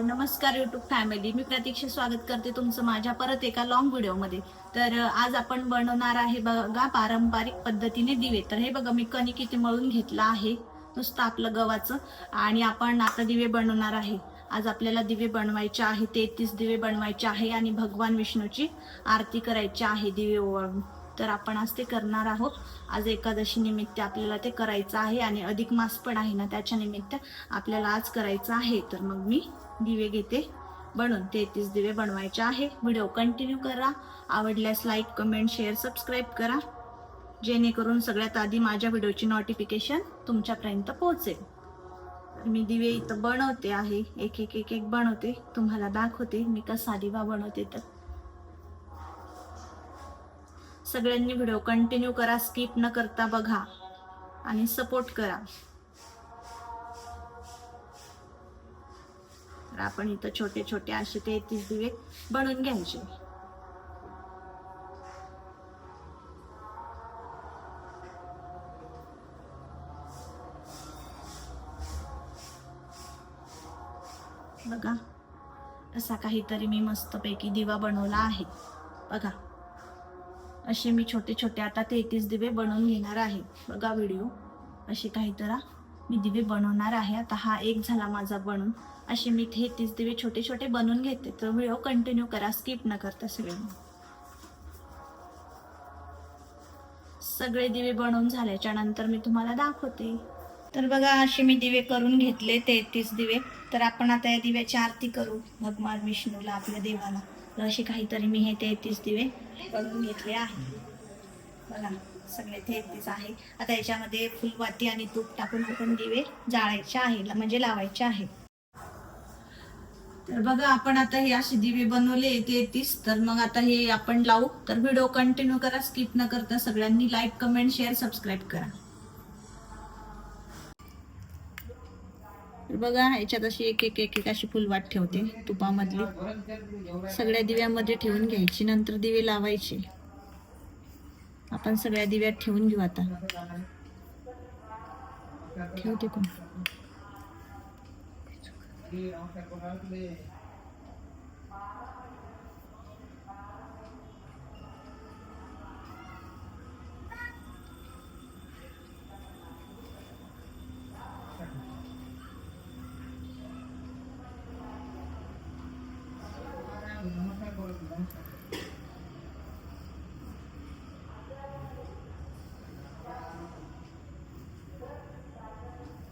नमस्कार YouTube family, मी प्रतीक्षा स्वागत करते तुमचं माझ्या परत एका लॉंग व्हिडिओमध्ये. तर आज आपण बनवणार आहे बघा पारंपरिक पद्धतीने दिवे. तर हे बघा मी कणिक इथे मळून घेतला आहे, नुसतं आपलं गव्हाचं. आणि आपण आता दिवे बनवणार आहे. आज आपल्याला दिवे बनवायचे आहे, 33 दिवे बनवायचे आहे आणि भगवान विष्णूची आरती करायची आहे दिवे ओवाळून. तर आपण आज ते करणार आहोत. आज एकादशी निमित्त आपल्याला ते करायचं आहे आणि अधिक मास पण आहे ना, त्याच्या निमित्त आपल्याला आज करायचं आहे. तर मग मी दिवे घेते बनवून. 33 दिवे बनवायचे आहे. व्हिडिओ कंटिन्यू करा. आवडल्यास लाईक, कमेंट, शेअर, सबस्क्राईब करा, जेणेकरून सगळ्यात आधी माझ्या व्हिडिओची नोटिफिकेशन तुमच्यापर्यंत पोहोचेल. मी दिवे इथं बनवते आहे, एक एक एक एक बनवते, तुम्हाला दाखवते मी कसा दिवा बनवते. तर सगळ्यांनी व्हिडिओ कंटिन्यू करा, स्किप न करता बघा आणि सपोर्ट करा. तर आपण इथं छोटे छोटे असे 33 दिवे बनवून घ्यायचे. बघा असा काहीतरी मी मस्तपैकी दिवा बनवला आहे. बघा असे मी छोटे छोटे आता 33 दिवे बनवून घेणार आहे. बघा व्हिडिओ, असे काहीतरी मी दिवे बनवणार आहे. आता हा एक झाला माझा बनून. असे मी 33 दिवे छोटे छोटे बनवून घेते. तर व्हिडिओ कंटिन्यू करा, स्किप न करता. सगळे दिवे बनवून झाल्याच्या नंतर मी तुम्हाला दाखवते. तर बघा असे मी दिवे करून घेतले 33 दिवे. तर आपण आता या दिव्याची आरती करू भगवान विष्णूला, आपल्या देवाला. तर असे काहीतरी मी हे 33 दिवे बनवून घेतले आहे. बघा सगळे 33 आहे. आता याच्यामध्ये फुलवाती आणि तूप टाकून आपण दिवे जाळायचे आहे, म्हणजे लावायचे आहे. तर बघा आपण आता हे असे दिवे बनवले 33. तर मग आता हे आपण लावू. तर व्हिडिओ कंटिन्यू करा, स्किप न करता. सगळ्यांनी लाईक, कमेंट, शेअर, सबस्क्राईब करा. बघा याच्यात अशी एक एक एक एक अशी फुलवात ठेवते तुपामधली. सगळ्या दिव्यामध्ये ठेवून घ्यायची, नंतर दिवे लावायचे. आपण सगळ्या दिव्यात ठेवून घेऊ. आता ठेवते पण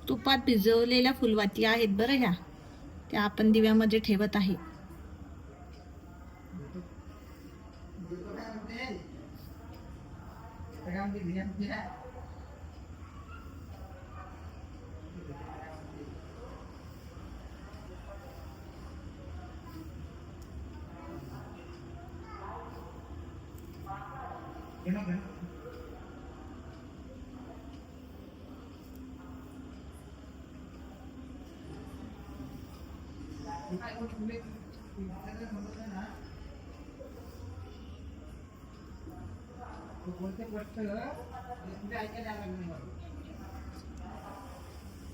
तुपात भिजवलेल्या फुलवाती आहेत बरं ह्या, त्या आपण दिव्यामध्ये ठेवत आहे.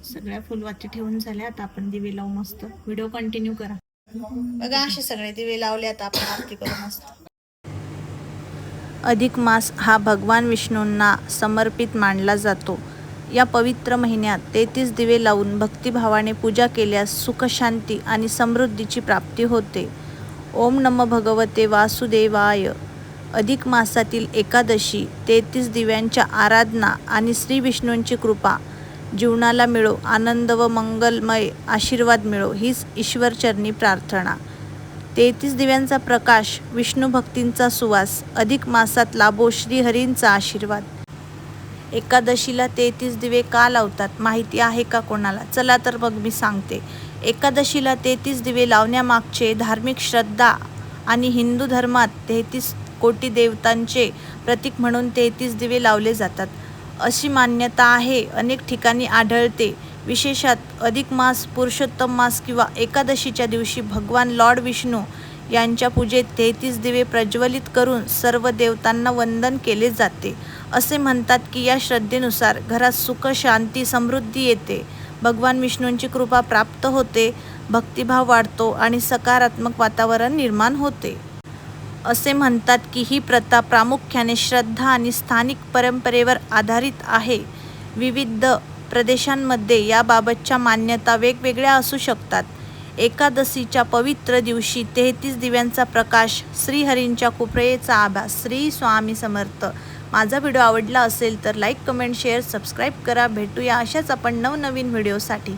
सगळ्या फुलवाती ठेवून झाल्या. आता आपण दिवे लावू मस्त. व्हिडिओ कंटिन्यू करा. बघा असे सगळे दिवे लावले. आता आपण आरती करू मस्त. अधिक मास हा भगवान विष्णूंना समर्पित मानला जातो. या पवित्र महिन्यात 33 दिवे लावून भक्तिभावाने पूजा केल्यास सुखशांती आणि समृद्धीची प्राप्ती होते. ओम नमः भगवते वासुदेवाय. अधिक मासातील एकादशी 33 दिव्यांच्या आराधना आणि श्री विष्णूंची कृपा जीवनाला मिळो, आनंद व मंगलमय आशीर्वाद मिळो, हीच ईश्वरचरणी प्रार्थना. 33 दिव्यांचा प्रकाश, विष्णू भक्तींचा सुवास, अधिक मासात लाभो श्रीहरींचा आशीर्वाद. एकादशीला 33 दिवे का लावतात माहिती आहे का कोणाला? चला तर मग मी सांगते. एकादशीला 33 दिवे लावण्यामागचे धार्मिक श्रद्धा आणि हिंदू धर्मात 33 कोटी देवतांचे प्रतीक म्हणून 33 दिवे लावले जातात अशी मान्यता आहे. अनेक ठिकाणी आढळते. विशेषतः अधिक मास, पुरुषोत्तम मास किंवा एकादशीच्या दिवशी भगवान लॉर्ड विष्णू यांच्या पूजेत 33 दिवे प्रज्वलित करून सर्व देवतांना वंदन केले जाते. असे म्हणतात की या श्रद्धेनुसार घरात सुख, शांती, समृद्धी येते. भगवान विष्णूंची कृपा प्राप्त होते, भक्तिभाव वाढतो आणि सकारात्मक वातावरण निर्माण होते. असे म्हणतात की ही प्रथा प्रामुख्याने श्रद्धा आणि स्थानिक परंपरेवर आधारित आहे. विविध प्रदेशांमध्ये याबाबतच्या मान्यता वेगवेगळ्या असू शकतात. एकादशीच्या पवित्र दिवशी 33 दिव्यांचा प्रकाश, श्रीहरींच्या कृपेचा आभास. श्री स्वामी समर्थ. माझा व्हिडिओ आवडला असेल तर लाईक, कमेंट, शेअर, सबस्क्राईब करा. भेटूया अशाच आपण नवनवीन व्हिडिओसाठी.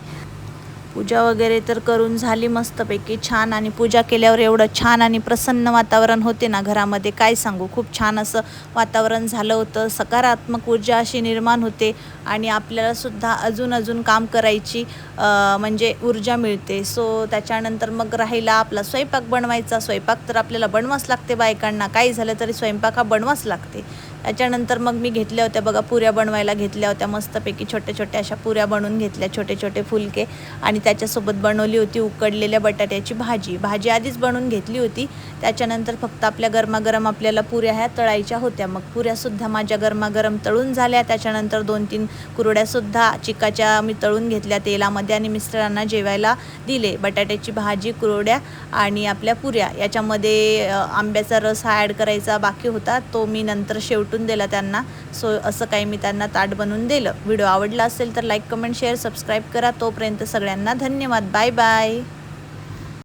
पूजा वगैरे तर करून झाली मस्तपैकी छान, आणि पूजा केल्यावर एवढं छान आणि प्रसन्न वातावरण होते ना घरामध्ये, काय सांगू. खूप छान असं वातावरण झालं होतं. सकारात्मक ऊर्जा अशी निर्माण होते आणि आपल्यालासुद्धा अजून काम करायची म्हणजे ऊर्जा मिळते. सो त्याच्यानंतर मग राहिला आपला स्वयंपाक बनवायचा. स्वयंपाक तर आपल्याला बनवाच लागते बायकांना, काही झालं तरी स्वयंपाक हा बनवाच लागते. त्याच्यानंतर मग मी घेतल्या होत्या बघा, पुऱ्या बनवायला घेतल्या होत्या मस्तपैकी. छोट्या अशा पुऱ्या बनवून घेतल्या, छोटे फुलके, आणि त्याच्यासोबत बनवली होती उकडलेल्या बटाट्याची भाजी आधीच बनवून घेतली होती. त्याच्यानंतर फक्त आपल्या गरमागरम आपल्याला पुऱ्या ह्या तळायच्या होत्या. मग पुऱ्यासुद्धा माझ्या गरमागरम तळून झाल्या. त्याच्यानंतर 2-3 कुरड्यासुद्धा चिकाच्या मी तळून घेतल्या तेलामध्ये आणि मिस्टरांना जेवायला दिले. बटाट्याची भाजी, कुरड्या आणि आपल्या पुऱ्या. याच्यामध्ये आंब्याचा रस हा ॲड करायचा बाकी होता, तो मी नंतर शेवटून दिला त्यांना. सो असं काही मी त्यांना ताट बनवून दिलं. व्हिडिओ आवडला असेल तर लाईक, कमेंट, शेअर, सबस्क्राईब करा. तोपर्यंत सगळ्यांना धन्यवाद. Bye bye.